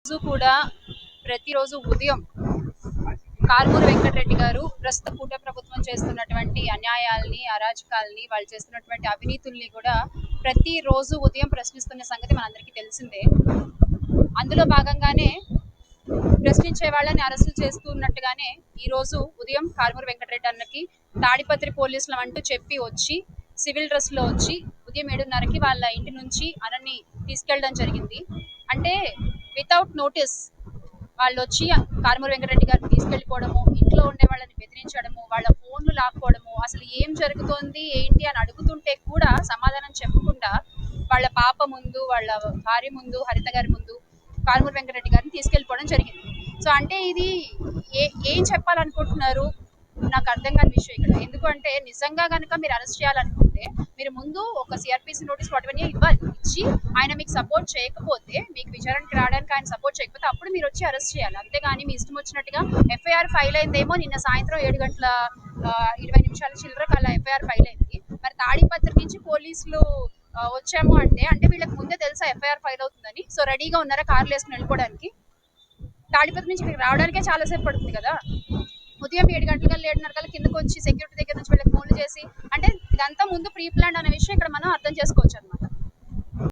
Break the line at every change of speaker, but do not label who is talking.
రోజు కూడా ప్రతిరోజు ఉదయం కారుమూరి వెంకటరెడ్డి గారు ప్రస్తుత కూట ప్రభుత్వం చేస్తున్నటువంటి అన్యాయాల్ని, అరాచకాల్ని, వాళ్ళు చేస్తున్నటువంటి అవినీతుల్ని కూడా ప్రతిరోజు ఉదయం ప్రశ్నిస్తున్న సంగతి మనందరికీ తెలిసిందే. అందులో భాగంగానే ప్రశ్నించే వాళ్ళని అరెస్టు చేస్తున్నట్టుగానే ఈ రోజు ఉదయం కారుమూరి వెంకటరెడ్డి అన్నకి తాడిపత్రి పోలీసులు అంటూ చెప్పి వచ్చి సివిల్ డ్రెస్ లో వచ్చి ఉదయం 7:30కి వాళ్ళ ఇంటి నుంచి అన్నని తీసుకెళ్ళడం జరిగింది. అంటే వితౌట్ నోటీస్ వాళ్ళు వచ్చి కారుమూరి వెంకటరెడ్డి గారిని తీసుకెళ్లిపోవడము, ఇంట్లో ఉండే వాళ్ళని బెదిరించడము, వాళ్ళ ఫోన్లు లాక్కోవడము, అసలు ఏం జరుగుతోంది ఏంటి అని అడుగుతుంటే కూడా సమాధానం చెప్పకుండా వాళ్ళ పాప ముందు, వాళ్ళ భార్య ముందు, హరిత గారి ముందు కారుమూరి వెంకటరెడ్డి గారిని తీసుకెళ్లిపోవడం జరిగింది. సో అంటే ఇది ఏం చెప్పాలనుకుంటున్నారు నాకు అర్థం కాని విషయం ఇక్కడ. ఎందుకంటే నిజంగా కనుక మీరు అరెస్ట్ చేయాలనుకుంటే మీరు ముందు ఒక సిఆర్పిసి నోటీస్ వాటివన్నీ ఇవ్వాలి. ఇచ్చి ఆయన మీకు సపోర్ట్ చేయకపోతే, మీకు విచారణకి రావడానికి ఆయన సపోర్ట్ చేయకపోతే అప్పుడు మీరు వచ్చి అరెస్ట్ చేయాలి. అంతేగాని మీ ఇష్టం వచ్చినట్టుగా ఎఫ్ఐఆర్ ఫైల్ అయిందేమో నిన్న సాయంత్రం 7:20 చిల్లరకు అలా ఎఫ్ఐఆర్ ఫైల్ అయింది. మరి తాడిపత్రి నుంచి పోలీసులు వచ్చాము అంటే వీళ్ళకి ముందే తెలుసా ఎఫ్ఐఆర్ ఫైల్ అవుతుందని? సో రెడీగా ఉన్నారా కార్లు వేసుకుని వెళ్ళిపోవడానికి? తాడిపత్రి నుంచి ఇక్కడికి రావడానికే చాలాసేపు పడుతుంది కదా. ఉదయం 7 గంటల 7:30 కిందకు వచ్చి సెక్యూరిటీ దగ్గర నుంచి వీళ్ళకి ఫోన్లు చేసి, అంటే ఇదంతా ముందు ప్రీ ప్లాన్ అనే విషయం ఇక్కడ మనం అర్థం చేసుకోవచ్చు అనమాట.